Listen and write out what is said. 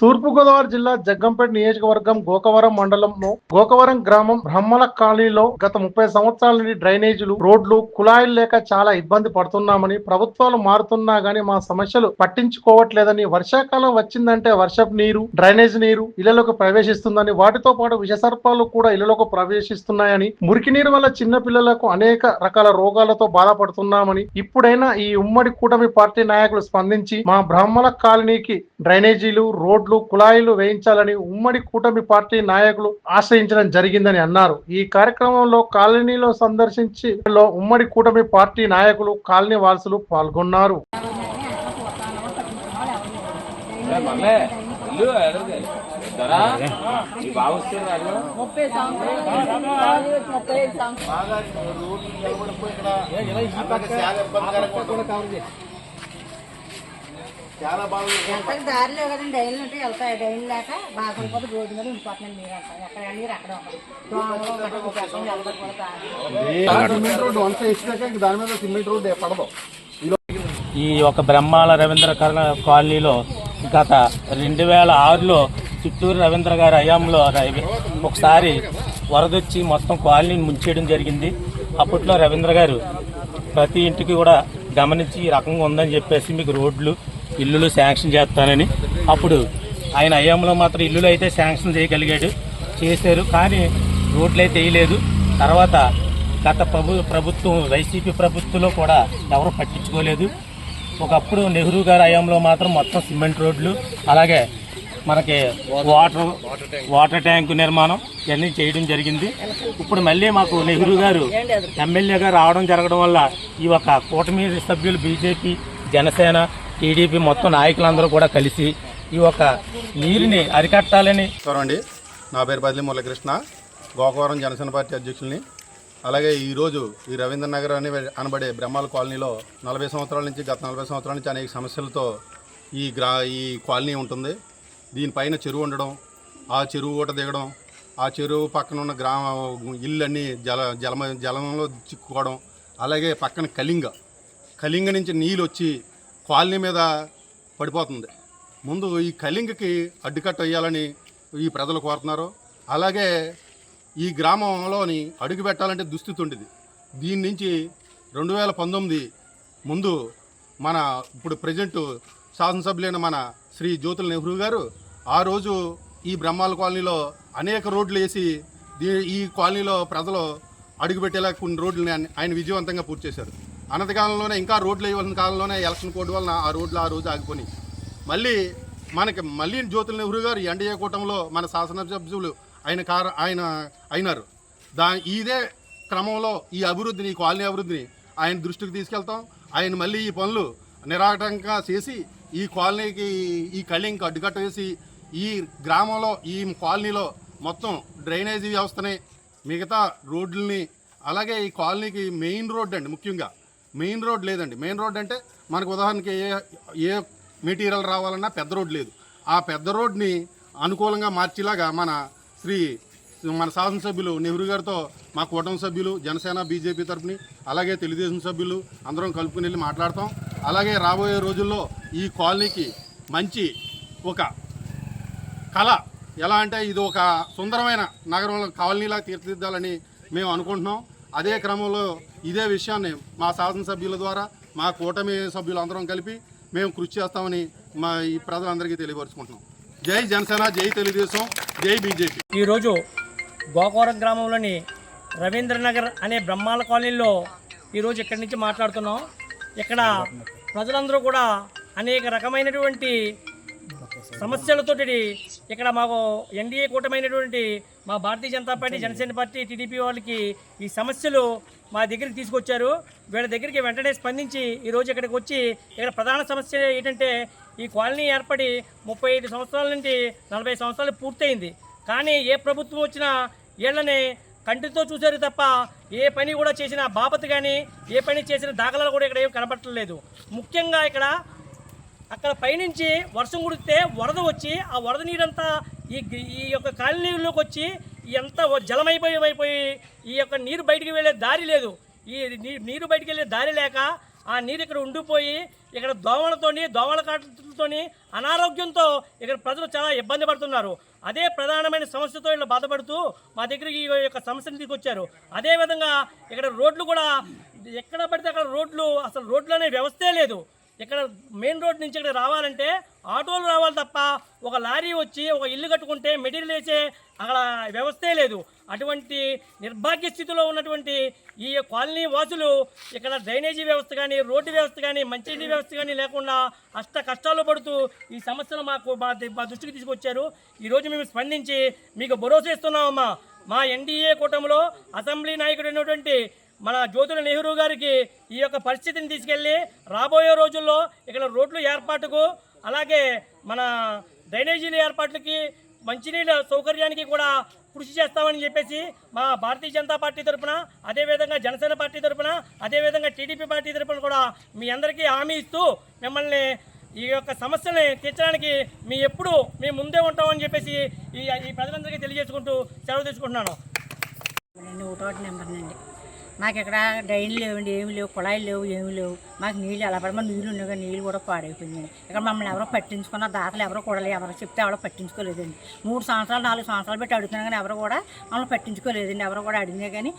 తూర్పుగోదావరి జిల్లా జగ్గంపేట నియోజకవర్గం గోకవరం మండలంలో గోకవరం గ్రామం బ్రహ్మల కాలనీలో గత 30 సంవత్సరాల నుండి డ్రైనేజీలు, రోడ్లు, కుళాయిలు లేక చాలా ఇబ్బంది పడుతున్నామని, ప్రభుత్వాలు మారుతున్నా గానీ మా సమస్యలు పట్టించుకోవట్లేదని, వర్షాకాలం వచ్చిందంటే వర్షపు నీరు, డ్రైనేజ్ నీరు ఇళ్లలోకి ప్రవేశిస్తుందని, వాటితో పాటు విషసర్పాలు కూడా ఇళ్లలోకి ప్రవేశిస్తున్నాయని, మురికి నీరు వల్ల చిన్న పిల్లలకు అనేక రకాల రోగాలతో బాధపడుతున్నామని, ఇప్పుడైనా ఈ ఉమ్మడి కూటమి పార్టీ నాయకులు స్పందించి మా బ్రాహ్మణ కాలనీకి డ్రైనేజీలు, రోడ్లు, కుళాయిలు వేయించాలని ఉమ్మడి కూటమి పార్టీ నాయకులు ఆశ్రయించడం జరిగిందని అన్నారు. ఈ కార్యక్రమంలో కాలనీలో సందర్శించి ఉమ్మడి కూటమి పార్టీ నాయకులు, కాలనీ వాసులు పాల్గొన్నారు. చాలా బాగుంది. దారిలో కదండి డైన్లు ఉంటే వెళ్తాయి. డైన్ లేక బాగుంటుంది. రోడ్డు మీద ఉండిపోతున్నాయి. నీరు అంటారు ఎక్కడ నీరు అక్కడ ఈ యొక్క బ్రహ్మాల రవీంద్ర కాలనీలో గత 2006లో చిత్తూరు రవీంద్ర గారి హయాంలో ఒకసారి వరదొచ్చి మొత్తం కాలనీని ముంచేయడం జరిగింది. అప్పట్లో రవీంద్ర గారు ప్రతి ఇంటికి కూడా గమనించి ఈ రకంగా ఉందని చెప్పేసి మీకు రోడ్లు, ఇల్లులు శాంక్షన్ చేస్తానని, అప్పుడు ఆయన హయాంలో మాత్రం ఇల్లులు అయితే శాంక్షన్ చేశారు, కానీ రోడ్లు అయితే వేయలేదు. తర్వాత గత ప్రభుత్వం వైసీపీ ప్రభుత్వంలో కూడా ఎవరు పట్టించుకోలేదు. ఒకప్పుడు నెహ్రూ గారి హయాంలో మాత్రం మొత్తం సిమెంట్ రోడ్లు, అలాగే మనకి వాటర్ ట్యాంకు నిర్మాణం ఇవన్నీ చేయడం జరిగింది. ఇప్పుడు మళ్ళీ మాకు నెహ్రూ గారు ఎమ్మెల్యేగా రావడం జరగడం వల్ల ఈ యొక్క కూటమి సభ్యులు బీజేపీ, జనసేన, టీడీపీ మొత్తం నాయకులందరూ కూడా కలిసి ఈ యొక్క నీరుని అరికట్టాలని. అండి, నా పేరు బదిలీ మురళీకృష్ణ, గోకవరం జనసేన పార్టీ అధ్యక్షుల్ని. అలాగే ఈరోజు ఈ రవీంద్ర నగర్ అని అనబడే బ్రహ్మాల కాలనీలో 40 సంవత్సరాల నుంచి గత 40 సంవత్సరాల నుంచి అనేక సమస్యలతో ఈ కాలనీ ఉంటుంది. దీనిపైన చెరువు ఉండడం, ఆ చెరువు ఊట దిగడం, ఆ చెరువు పక్కన ఉన్న ఇళ్ళన్నీ జలంలో చిక్కుకోవడం, అలాగే పక్కన కళింగ నుంచి నీళ్ళు వచ్చి కాలనీ మీద పడిపోతుంది. ముందు ఈ కళింగకి అడ్డుకట్ట వేయాలని ఈ ప్రజలు కోరుతున్నారు. అలాగే ఈ గ్రామంలోని అడుగు పెట్టాలంటే దుస్థితి ఉండేది. దీని నుంచి 2019 ముందు మన ఇప్పుడు ప్రజెంట్ శాసనసభ్యులైన మన శ్రీ జ్యోతుల నెహ్రూ గారు ఆ రోజు ఈ బ్రహ్మాల కాలనీలో అనేక రోడ్లు వేసి ఈ కాలనీలో ప్రజలు అడుగుపెట్టేలా కొన్ని రోడ్లని ఆయన విజయవంతంగా పూర్తి చేశారు. అనంతకాలంలోనే ఇంకా రోడ్లు వేయవలసిన కాలంలోనే ఎలక్షన్ కోడ్ వలన ఆ రోడ్లు ఆ రోజు ఆగిపోయి మళ్ళీ జ్యోతుల నెహ్రూ గారు ఎన్డీఏ కూటమిలో మన శాసనసభ్యులు ఆయన అయినారు. ఇదే క్రమంలో ఈ అభివృద్ధిని, ఈ కాలనీ అభివృద్ధిని ఆయన దృష్టికి తీసుకెళ్తాం. ఆయన మళ్ళీ ఈ పనులు నిరాటంకంగా చేసి ఈ కాలనీకి ఈ కళింకి అడ్డుకట్ట వేసి ఈ గ్రామంలో ఈ కాలనీలో మొత్తం డ్రైనేజీ వ్యవస్థని, మిగతా రోడ్లని, అలాగే ఈ కాలనీకి మెయిన్ రోడ్ అండి, ముఖ్యంగా మెయిన్ రోడ్ లేదండి. మెయిన్ రోడ్ అంటే మనకు ఉదాహరణకి ఏ మెటీరియల్ రావాలన్నా పెద్ద రోడ్ లేదు. ఆ పెద్ద రోడ్ని అనుకూలంగా మార్చేలాగా మన శాసనసభ్యులు నెహ్రూ గారితో మా కూటమి సభ్యులు, జనసేన, బీజేపీ తరఫుని, అలాగే తెలుగుదేశం సభ్యులు అందరం కలుపుకుని వెళ్ళి మాట్లాడతాం. అలాగే రాబోయే రోజుల్లో ఈ కాలనీకి మంచి ఒక కళ, ఎలా అంటే ఇది ఒక సుందరమైన నగరంలో కాలనీలా తీర్చిదిద్దాలని మేము అనుకుంటున్నాం. అదే క్రమంలో ఇదే విషయాన్ని మా శాసనసభ్యుల ద్వారా మా కూటమి సభ్యులు అందరం కలిపి మేము కృషి చేస్తామని ఈ ప్రజలందరికీ తెలియపరుచుకుంటున్నాం. జై జనసేన, జై తెలుగుదేశం, జై బీజేపీ. ఈరోజు గోకవరం గ్రామంలోని రవీంద్రనగర్ అనే బ్రహ్మాల కాలనీలో ఈరోజు ఇక్కడి నుంచి మాట్లాడుతున్నాం. ఇక్కడ ప్రజలందరూ కూడా అనేక రకమైనటువంటి సమస్యలతోటి ఇక్కడ మాకు ఎన్డీఏ కూటమైనటువంటి మా Bharatiya Janata Party, Janasena Party, TDP వాళ్ళకి ఈ సమస్యలు మా దగ్గరికి తీసుకొచ్చారు. వీళ్ళ దగ్గరికి వెంటనే స్పందించి ఈరోజు ఇక్కడికి వచ్చి ఇక్కడ ప్రధాన సమస్య ఏంటంటే ఈ కాలనీ ఏర్పడి 35 సంవత్సరాల నుండి 40 సంవత్సరాలు పూర్తయింది. కానీ ఏ ప్రభుత్వం వచ్చినా వీళ్ళని కంటితో చూశారు తప్ప ఏ పని కూడా చేసిన బాపత్ కానీ ఏ పని చేసిన దాఖలాలు కూడా ఇక్కడ ఏం కనబడట్లేదు. ముఖ్యంగా అక్కడ పైనుంచి వర్షం కుడితే వరద వచ్చి ఆ వరద నీరంతా ఈ యొక్క కాలనీలోకి వచ్చి ఎంత జలమైపోయి ఈ యొక్క నీరు బయటికి వెళ్ళే దారి లేదు. ఈ నీరు బయటికి వెళ్ళే దారి లేక ఆ నీరు ఇక్కడ ఉండిపోయి ఇక్కడ దోమల కాటులతోని అనారోగ్యంతో ఇక్కడ ప్రజలు చాలా ఇబ్బంది పడుతున్నారు. అదే ప్రధానమైన సమస్యతో వీళ్ళు బాధపడుతూ మా దగ్గరికి ఈ యొక్క సమస్యను తీసుకొచ్చారు. అదేవిధంగా ఇక్కడ రోడ్లు కూడా ఎక్కడ పడితే అక్కడ రోడ్లు, అసలు రోడ్లు అనే వ్యవస్థే లేదు. ఇక్కడ మెయిన్ రోడ్ నుంచి ఇక్కడ రావాలంటే ఆటోలు రావాలి తప్ప ఒక లారీ వచ్చి ఒక ఇల్లు కట్టుకుంటే మెటీరియల్ వేసే అక్కడ వ్యవస్థే లేదు. అటువంటి నిర్భాగ్య స్థితిలో ఉన్నటువంటి ఈ కాలనీ వాసులు ఇక్కడ డ్రైనేజీ వ్యవస్థ కానీ, రోడ్డు వ్యవస్థ కానీ, మంచినీటి వ్యవస్థ కానీ లేకుండా కష్టాలు పడుతూ ఈ సమస్యను మా దృష్టికి తీసుకొచ్చారు. ఈరోజు మేము స్పందించి మీకు భరోసా ఇస్తున్నామమ్మా. మా ఎన్డీఏ కూటమిలో అసెంబ్లీ నాయకుడు అయినటువంటి మన జ్యోతుల నెహ్రూ గారికి ఈ యొక్క పరిస్థితిని తీసుకెళ్ళి రాబోయే రోజుల్లో ఇక్కడ రోడ్లు ఏర్పాటుకు, అలాగే మన డ్రైనేజీల ఏర్పాట్లకి, మంచినీళ్ళ సౌకర్యానికి కూడా కృషి చేస్తామని చెప్పేసి మా భారతీయ జనతా పార్టీ తరఫున, అదేవిధంగా జనసేన పార్టీ తరఫున, అదేవిధంగా టీడీపీ పార్టీ తరఫున కూడా మీ అందరికీ హామీ ఇస్తూ మిమ్మల్ని ఈ యొక్క సమస్యని తీర్చడానికి మేము ముందే ఉంటామని చెప్పేసి ఈ ప్రజలందరికీ తెలియజేసుకుంటూ సెలవు తీసుకుంటున్నాను. నేను 1 నెంబర్నండి. మాకు ఇక్కడ డ్రైన్లు లేవండి, ఏమి లేవు, కుళాయిలు లేవు, ఏమి లేవు. మాకు నీళ్ళు ఎలా పడమో నీళ్ళు ఉన్నాయి కానీ నీళ్ళు కూడా పాడైపోయిందండి. ఇక్కడ మమ్మల్ని ఎవరో పట్టించుకున్న దాతలు ఎవరో కూడా ఎవరో చెప్తే ఎవరో పట్టించుకోలేదండి. 3 సంవత్సరాలు 4 సంవత్సరాలు పెట్టి అడుగుతున్నా కానీ ఎవరు కూడా మమ్మల్ని పట్టించుకోలేదండి. ఎవరు కూడా అడిగినా కానీ